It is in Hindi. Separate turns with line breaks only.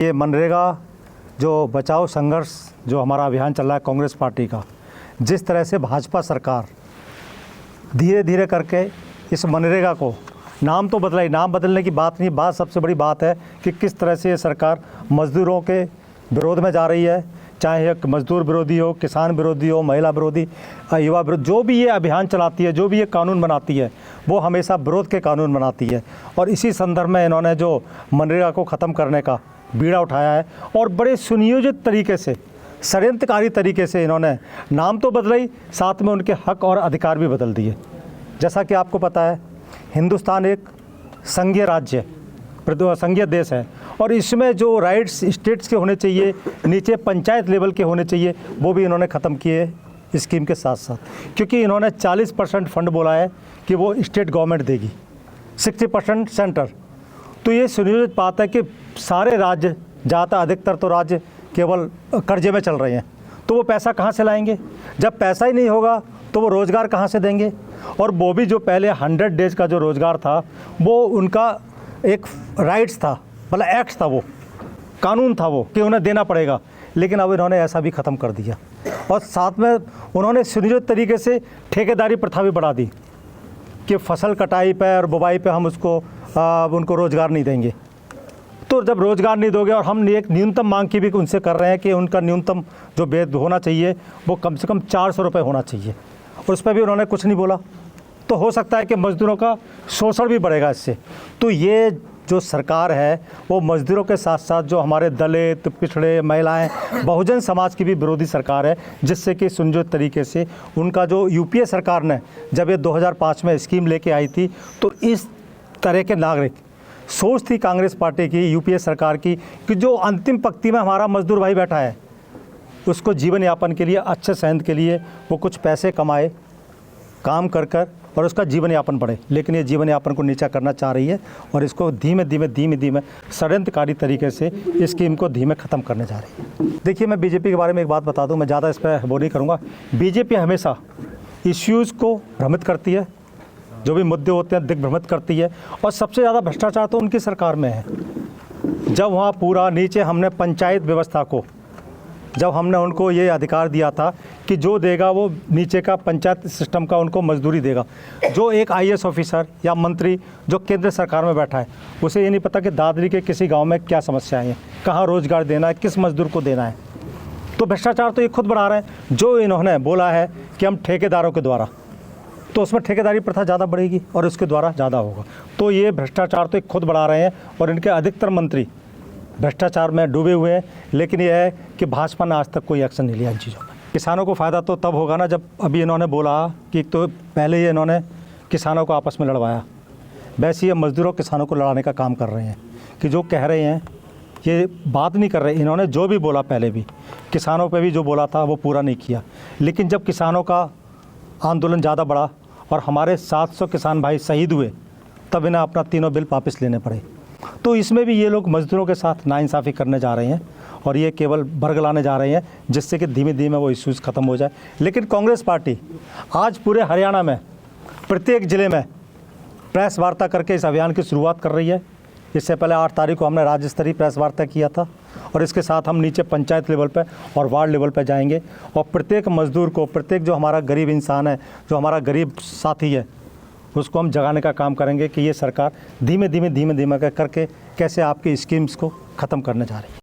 ये मनरेगा जो बचाओ संघर्ष जो हमारा अभियान चल रहा है कांग्रेस पार्टी का, जिस तरह से भाजपा सरकार धीरे धीरे करके इस मनरेगा को नाम तो बदला ही, नाम बदलने की बात नहीं, बात सबसे बड़ी बात है कि किस तरह से ये सरकार मज़दूरों के विरोध में जा रही है, चाहे एक मज़दूर विरोधी हो, किसान विरोधी हो, महिला विरोधी, युवा विरोधी, जो भी ये अभियान चलाती है, जो भी ये कानून बनाती है, वो हमेशा विरोध के कानून बनाती है। और इसी संदर्भ में इन्होंने जो मनरेगा को ख़त्म करने का बीड़ा उठाया है और बड़े सुनियोजित तरीके से, षड्यंत्रकारी तरीके से इन्होंने नाम तो बदला ही, साथ में उनके हक और अधिकार भी बदल दिए। जैसा कि आपको पता है, हिंदुस्तान एक संघीय राज्य, संघीय देश है और इसमें जो राइट्स स्टेट्स के होने चाहिए, नीचे पंचायत लेवल के होने चाहिए, वो भी इन्होंने ख़त्म किए स्कीम के साथ साथ, क्योंकि इन्होंने 40% फंड बोला है कि वो स्टेट गवर्नमेंट देगी, 60% सेंटर। तो ये सुनियोजित बात है कि सारे राज्य, ज़्यादा अधिकतर तो राज्य केवल कर्जे में चल रहे हैं, तो वो पैसा कहाँ से लाएंगे? जब पैसा ही नहीं होगा तो वो रोज़गार कहाँ से देंगे? और वो भी जो पहले 100 डेज़ का जो रोज़गार था, वो उनका एक राइट्स था, मतलब एक्ट था, वो कानून था वो कि उन्हें देना पड़ेगा, लेकिन अब इन्होंने ऐसा भी ख़त्म कर दिया। और साथ में उन्होंने सुनियोजित तरीके से ठेकेदारी प्रथा भी बढ़ा दी कि फसल कटाई पे और बुवाई पे हम उनको रोज़गार नहीं देंगे। तो जब रोज़गार नहीं दोगे, और हम एक न्यूनतम मांग की भी उनसे कर रहे हैं कि उनका न्यूनतम जो वेतन होना चाहिए वो कम से कम 400 रुपये होना चाहिए, और उस पर भी उन्होंने कुछ नहीं बोला। तो हो सकता है कि मज़दूरों का शोषण भी बढ़ेगा इससे। तो ये जो सरकार है वो मज़दूरों के साथ साथ जो हमारे दलित, पिछड़े, महिलाएं, बहुजन समाज की भी विरोधी सरकार है, जिससे कि सुनियोजित तरीके से उनका जो यूपीए सरकार ने जब ये 2005 में स्कीम लेके आई थी, तो इस तरह के नागरिक सोच थी कांग्रेस पार्टी की, यूपीए सरकार की, कि जो अंतिम पंक्ति में हमारा मज़दूर भाई बैठा है, उसको जीवन यापन के लिए, अच्छे सेहत के लिए वो कुछ पैसे कमाए, काम कर कर, और उसका जीवन यापन बढ़े। लेकिन ये जीवन यापन को नीचा करना चाह रही है और इसको धीमे धीमे षड्यंत्रकारी तरीके से इस स्कीम को धीमे ख़त्म करने जा रही है। देखिए, मैं बीजेपी के बारे में एक बात बता दूं, मैं ज़्यादा इस पर वो नहीं करूँगा। बीजेपी हमेशा इश्यूज़ को भ्रमित करती है, जो भी मुद्दे होते हैं दिग्भ्रमित करती है, और सबसे ज़्यादा भ्रष्टाचार तो उनकी सरकार में है। जब वहाँ पूरा नीचे हमने पंचायत व्यवस्था को, जब हमने उनको ये अधिकार दिया था कि जो देगा वो नीचे का पंचायत सिस्टम का उनको मजदूरी देगा, जो एक आईएएस ऑफिसर या मंत्री जो केंद्र सरकार में बैठा है, उसे ये नहीं पता कि दादरी के किसी गांव में क्या समस्याएं हैं, कहाँ रोज़गार देना है, किस मजदूर को देना है। तो भ्रष्टाचार तो ये खुद बढ़ा रहे हैं। जो इन्होंने बोला है कि हम ठेकेदारों के द्वारा, तो उसमें ठेकेदारी प्रथा ज़्यादा बढ़ेगी और उसके द्वारा ज़्यादा होगा। तो ये भ्रष्टाचार तो खुद बढ़ा रहे हैं और इनके अधिकतर मंत्री भ्रष्टाचार में डूबे हुए हैं। लेकिन यह है कि भाजपा ने आज तक कोई एक्शन नहीं लिया इन चीज़ों में। किसानों को फ़ायदा तो तब होगा ना जब अभी इन्होंने बोला कि तो पहले ये इन्होंने किसानों को आपस में लड़वाया, वैसे ये मज़दूरों किसानों को लड़ाने का काम कर रहे हैं। कि जो कह रहे हैं ये बात नहीं कर रहे, इन्होंने जो भी बोला पहले भी किसानों पे भी जो बोला था वो पूरा नहीं किया। लेकिन जब किसानों का आंदोलन ज़्यादा बढ़ा और हमारे 700 किसान भाई शहीद हुए, तब इन्हें अपना तीनों बिल वापस लेने पड़े। तो इसमें भी ये लोग मज़दूरों के साथ नाइंसाफ़ी करने जा रहे हैं और ये केवल बरगलाने जा रहे हैं, जिससे कि धीमे धीमे वो इश्यूज़ ख़त्म हो जाए। लेकिन कांग्रेस पार्टी आज पूरे हरियाणा में प्रत्येक ज़िले में प्रेस वार्ता करके इस अभियान की शुरुआत कर रही है। इससे पहले 8 तारीख को हमने राज्य स्तरीय प्रेस वार्ता किया था और इसके साथ हम नीचे पंचायत लेवल पे और वार्ड लेवल पे जाएंगे और प्रत्येक मज़दूर को, प्रत्येक जो हमारा गरीब इंसान है, जो हमारा गरीब साथी है, उसको हम जगाने का काम करेंगे कि ये सरकार धीमे धीमे करके कैसे आपकी स्कीम्स को ख़त्म करने जा रही है।